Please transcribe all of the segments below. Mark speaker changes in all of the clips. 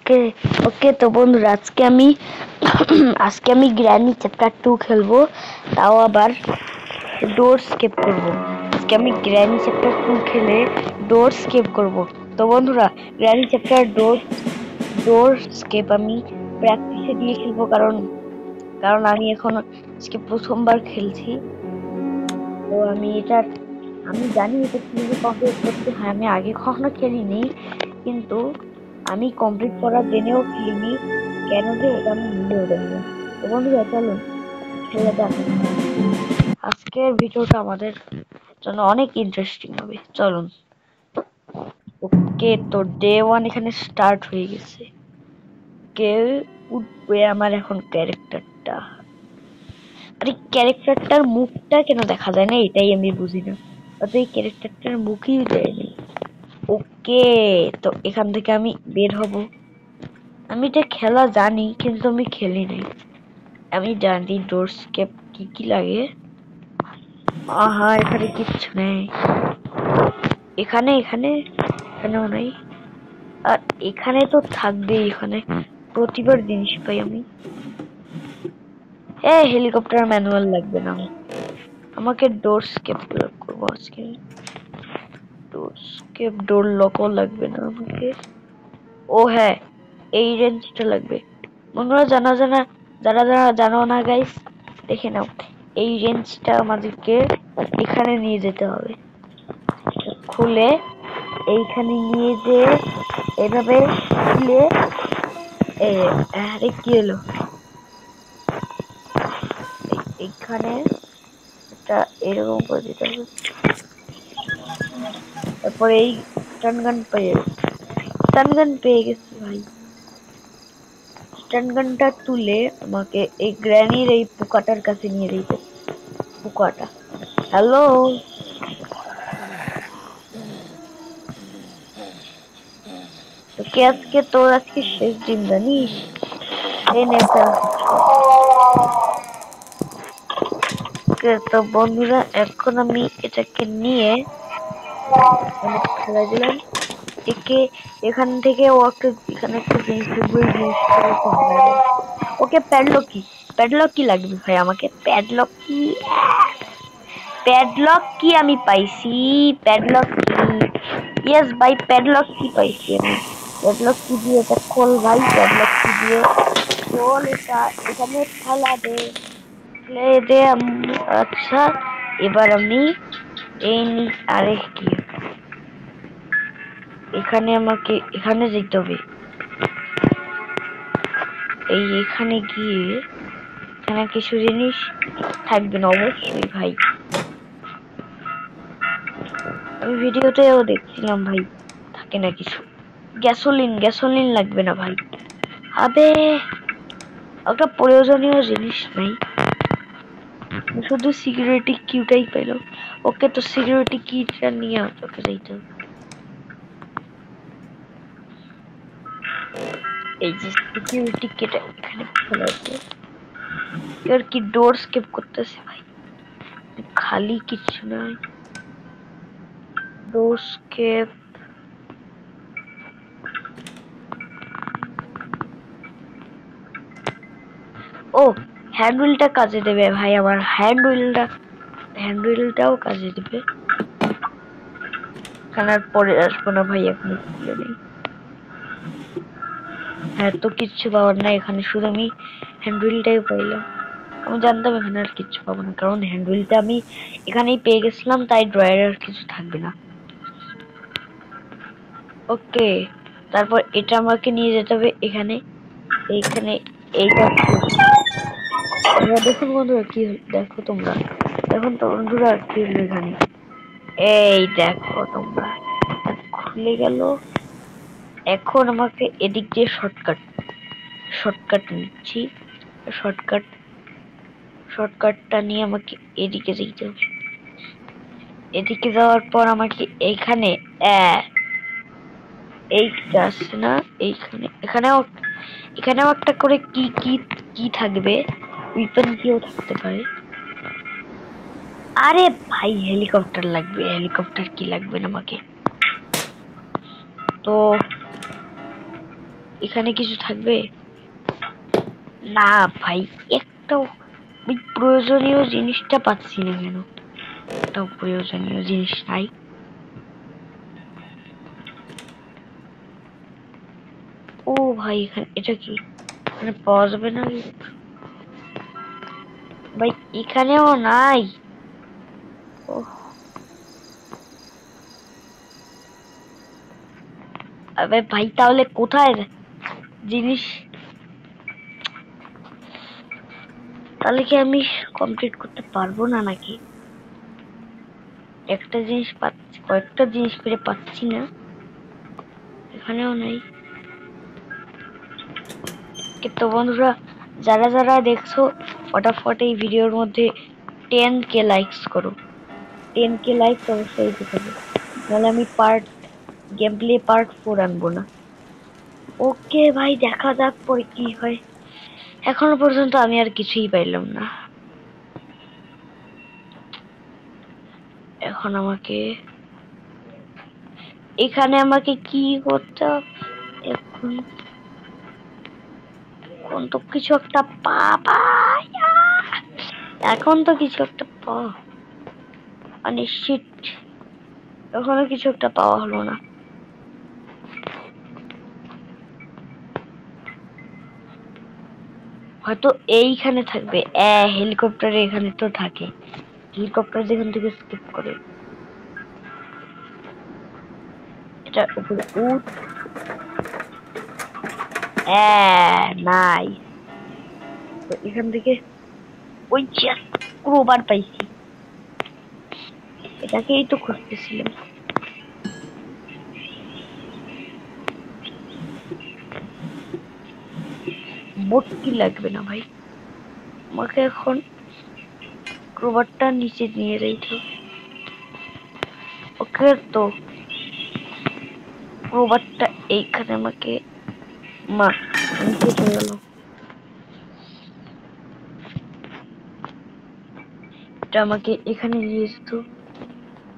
Speaker 1: ওকে ওকে তো বন্ধুরা আজকে আমি গ্র্যানি চ্যাপ্টার 2 খেলবো, তাও আবার ডোর স্কেপ করব। আজকে আমি গ্র্যানি চ্যাপ্টার 2 খেলে ডোর স্কেপ করব। তো বন্ধুরা, গ্র্যানি চ্যাপ্টার ডোর স্কেপ আমি প্র্যাকটিসে দিয়ে খেলবো, কারণ কারণ আমি এখন আজকে প্রথমবার খেলছি। তো আমি জানি এটা কিভাবে কমপ্লিট করতে হয়। আমি আগে কখনো খেলিনি, কিন্তু আমি কমপ্লিট করার জেনেও খেলিনি। কেন যে এটা আমি নিজেও জানি না। তো বন্ধুরা, চলুন খেলা যাক। আজকের ভিডিওটা আমাদের জন্য অনেক ইন্টারেস্টিং হবে। চলুন। ওকে, তো ডে 1 এখানে স্টার্ট হয়ে গেছে। কে উঠবে আমার এখন ক্যারেক্টারটা? আরে ক্যারেক্টারটার মুখটা কেন দেখা যায় না, এটাই আমি বুঝি না। অত এই ক্যারেক্টারটার মুখই দেয়নি। ওকে, তো এখান থেকে আমি বের হব। আমি এটা খেলা জানি, কিন্তু আমি খেলি নাই। আমি জানি ডোর স্কেপ কি কি লাগে। আহা, এখানে কিচ্ছু নেই। এখানে এখানে এখানেও নাই। আর এখানে তো থাকবে, এখানে প্রতিবার জিনিস পাই আমি। হেলিকপ্টার ম্যানুয়াল লাগবে না, আমাকে ডোর স্কেপ করবো আজকে। ডোর স্কেপ, ডোর লকও লাগবে না আমাকে। ও হ্যাঁ, এই রেঞ্জটা লাগবে। বন্ধুরা, যারা যারা জানো না গাইস, দেখে নাও। এই রেঞ্জটা আমাদেরকে এখানে নিয়ে যেতে হবে। খুলে এইখানে নিয়ে যে এভাবে খুলে, আরে কি হলো, এইখানে এটা এরকম করে দিতে হবে। তারপরে এই স্টান গান পেয়ে গেছি ভাই। স্টান গানটা তুলে আমাকে এই গ্র্যানির এই পোকাটার কাছে নিয়ে দিতে। পোকাটা, হ্যালো। আজকে শেষ দিন জানিস। এই নে একটা। তো বন্ধুরা, এখন আমি এটাকে নিয়ে খেলা দিলাম। একে এখান থেকে ও একটা এখানে একটা জিনিস থাকবে, ওই জিনিসটা ওকে। প্যাডলক কি লাগবে ভাই আমাকে? প্যাডলক কি আমি পাইছি? প্যাডলক কি? ইয়েস ভাই, প্যাডলক কি পাইছি আমি। প্যাডলক কি দিয়ে এটা খোল ভাই, প্যাডলক কি দিয়ে খোল এটা। এখানে ফেলা দে, ফেলে দে। আচ্ছা, এবার আমি এই আরে কি, এখানে আমাকে এখানে যেতে হবে। এখানে গিয়ে এখানে কিছু জিনিস থাকবে না অবশ্যই ভাই। আমি ভিডিওতেও দেখছিলাম ভাই, থাকে না কিছু। গ্যাসোলিন লাগবে না ভাই। আবে, একটা প্রয়োজনীয় জিনিস নাই, শুধু সিকিউরিটি কিউটাই পেলাম। ওকে, তো সিকিউরিটি কিটা নিয়ে তোকে যাইতে হবে। এই যে সিকিউরিটি কিটা এখানে ফেলা আছে। আর কি ডোর স্কেপ করতেছে ভাই, খালি কিছু নাই। ডোর স্কেপ, ও হ্যান্ড হুইলটা কাজে দেবে ভাই। আমার হ্যান্ড হুইলটাও কাজে দেবে। খানার পরে আসবো না ভাই, এখন খুলে নেই। হ্যাঁ, তো কিচ্ছু পাওয়ার নাই এখানে, শুধু আমি হ্যান্ড হুইলটাই পাইলাম। আমি জানতাম এখানে আর কিচ্ছু পাবো না, কারণ হ্যান্ড হুইলটা আমি এখানেই পেয়ে গেছিলাম, তাই ড্রয়ারে আর কিছু থাকবে না। ওকে, তারপর এটা আমাকে নিয়ে যেতে হবে এখানে। এইখানে এইটা দেখুন বন্ধুরা, কি হলো দেখো তোমরা। দেখুন তো বন্ধুরা, কি হলো এখানে। এই দেখো তোমরা, খুলে গেল। এখন আমাকে এদিক দিয়ে শর্টকাট নিচ্ছি। শর্টকাটটা নিয়ে আমাকে এদিকে যেতে হবে। এদিকে যাওয়ার পর আমাকে এইখানে এইটা আছে না, এখানেও একটা করে কি থাকবে, উইপন কিও থাকতে পারে। আরে ভাই, হেলিকপ্টার লাগবে। হেলিকপ্টার কি লাগবে না আমাকে? তো এখানে কিছু থাকবে না ভাই, একটাও ওই প্রয়োজনীয় জিনিসটা পাচ্ছি না কেন? একটাও প্রয়োজনীয় জিনিস নাই। ও ভাই, এখানে এটা কি? এখানে পাওয়া যাবে না ভাই? এখানেও নাই। ওহ, আবে ভাই, তাহলে কোথায় জিনিস? তাহলে কি আমি কমপ্লিট করতে পারবো না নাকি? একটা জিনিস পাচ্ছি, কয়েকটা জিনিস ফিরে পাচ্ছি না। এখানেও নাই। কিন্তু বন্ধুরা, যারা যারা দেখছো, ফটাফট এই ভিডিওর মধ্যে 10K লাইকস করো। 10K লাইকস অবশ্যই দিতে হবে, নাহলে আমি গেম প্লে পার্ট 4 আনবো না। ওকে ভাই, দেখা যাক পরে কি হয়। এখনো পর্যন্ত আমি আর কিছুই পাইলাম না। এখন আমাকে এখানে আমাকে কি করতে হবে? এখন এখন তো কিছু একটা পাবা। এখন তো কিছু একটা পাওয়া মানে শিট, এখনো কিছু একটা পাওয়া হলো না। হয়তো এইখানে থাকবে। হেলিকপ্টার এখানে তো থাকে। হেলিকপ্টার যেখান থেকে স্কিপ করে এটা উপরে উঠ। নাই, তো এখান থেকে ওই ক্রোবার পাইছি। এটাকেই তো খুঁজতেছিলাম। বটকি লাগবে না ভাই, আমাকে এখন ক্রোবারটা নিচে নিয়ে যাইতে হবে। ওকে, তো ক্রোবারটা এইখানে আমাকে নিচে চলে গেল। এটা আমাকে এখানে নিয়ে যেত,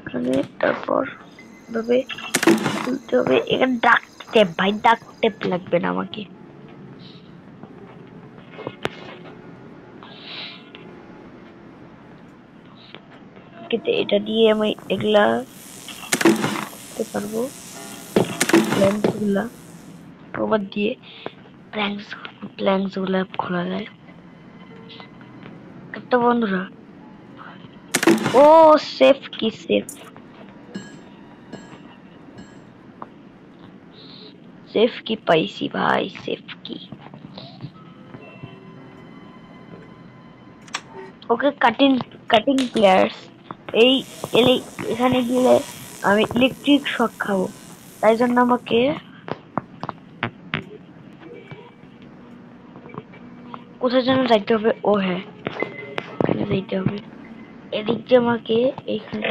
Speaker 1: এখানে, তারপর ভাবে খুলতে হবে। এখানে ডাক টেপ ভাই, ডাক টেপ লাগবে না আমাকে। কিন্তু এটা দিয়ে আমি এগুলা করতে পারবো। প্ল্যাঙ্কস গুলা প্রবাদ দিয়ে প্ল্যাঙ্কস গুলা খোলা যায়। তো বন্ধুরা, ও সেফ কি সেফ, সেফ কি পাইছি ভাই, সেফ কি। ওকে, কাটিং কাটিং প্লেয়ার্স। এই এখানে গেলে আমি ইলেকট্রিক শক খাবো, তাই জন্য আমাকে কোথায় যেন যাইতে হবে। ও হ্যাঁ, এখানে যাইতে হবে। এদিক দিয়ে আমাকে এইখানে।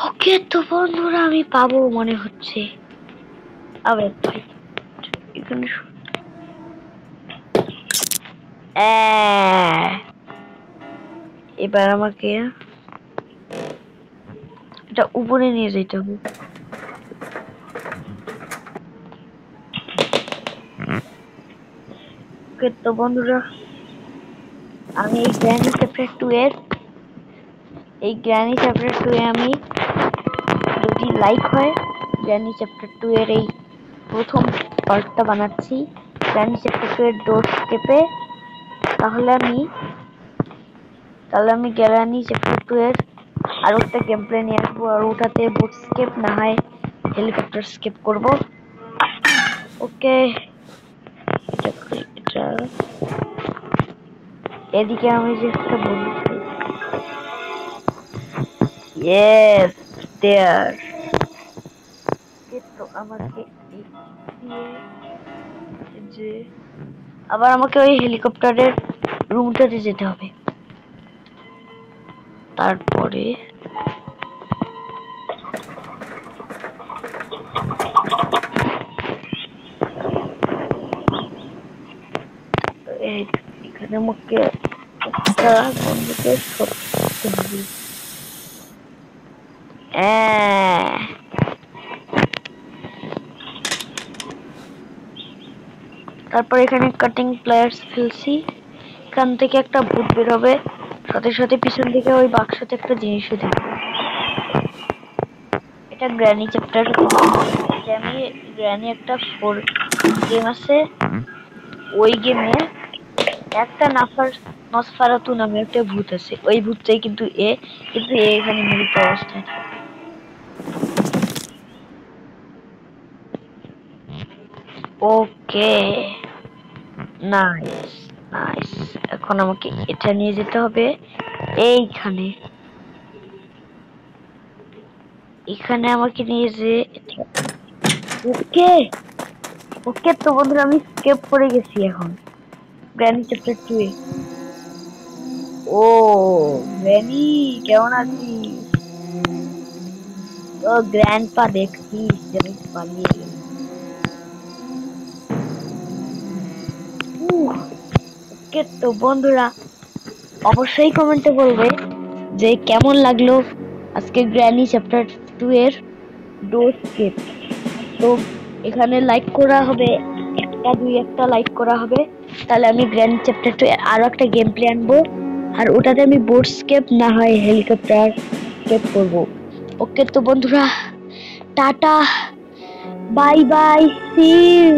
Speaker 1: ওকে তো বন্ধুরা, আমি পাবো মনে হচ্ছে। আবার ভাই, এখানে এবার আমাকে এটা উপরে নিয়ে যেতে হবে। ওকে তো বন্ধুরা, আমি এই গ্র্যানি চ্যাপ্টার 2 এ আমি, যদি লাইক হয়, গ্র্যানি চ্যাপ্টার 2 এর এই প্রথম পার্টটা বানাচ্ছি, গ্র্যানি চ্যাপ্টার 2 এর ডোর স্কেপে। তাহলে আমি গ্র্যানি চ্যাপ্টার 2 এর আরো একটা গেম প্লে নিয়ে আসবো, আর ওটাতে বুট স্কেপ না হয় হেলিকপ্টার স্কেপ করব। ওকে, এটা এদিকে আমি যে একটা বন্দুক পাই। ইয়েস, দেয়ার। তো আমাকে যে আবার আমাকে ওই হেলিকপ্টারের রুমটাতে যেতে হবে। তারপরে এখানে আমাকে একটা বন্ধুকে করতে হবে। তারপর এখানে কাটিং প্লেয়ার্স ফেলছি, এখান থেকে একটা ভূত বের হবে, সাথে সাথে পিছন থেকে ওই বাক্সতে একটা জিনিসও দিবে। এটা গ্র্যানি চ্যাপ্টার। আমি গ্র্যানি একটা ফোর গেম আছে, ওই গেমে একটা নসফারাতু নামে একটা ভূত আছে, ওই ভূতটাই কিন্তু কিন্তু এখানে মৃত অবস্থায় থাকে। ওকে, নাইস নাইস। এখন আমাকে এটা নিয়ে যেতে হবে এইখানে, এখানে আমাকে নিয়ে যে। ওকে ওকে, তো বন্ধুরা আমি স্কেপ করে গেছি এখন গ্র্যানি চ্যাপ্টার 2 এ। ও গ্র্যানি, কেমন আছিস? ও গ্র্যান্ডপা, দেখছিস যে আমি পালিয়ে গেলাম। ওকে, তো বন্ধুরা অবশ্যই কমেন্টে বলবে যে কেমন লাগলো আজকে গ্র্যানি চ্যাপ্টার 2 এর ডোরস্কেপ। তো এখানে লাইক করা হবে, একটা লাইক করা হবে, তাহলে আমি গ্র্যান্ড চ্যাপ্টার 2 আরো একটা গেম প্লে আনবো, আর ওটাতে আমি বোট স্কেপ না হয় হেলিকপ্টার স্কেপ করবো। ওকে, তো বন্ধুরা tata, bye bye, see you.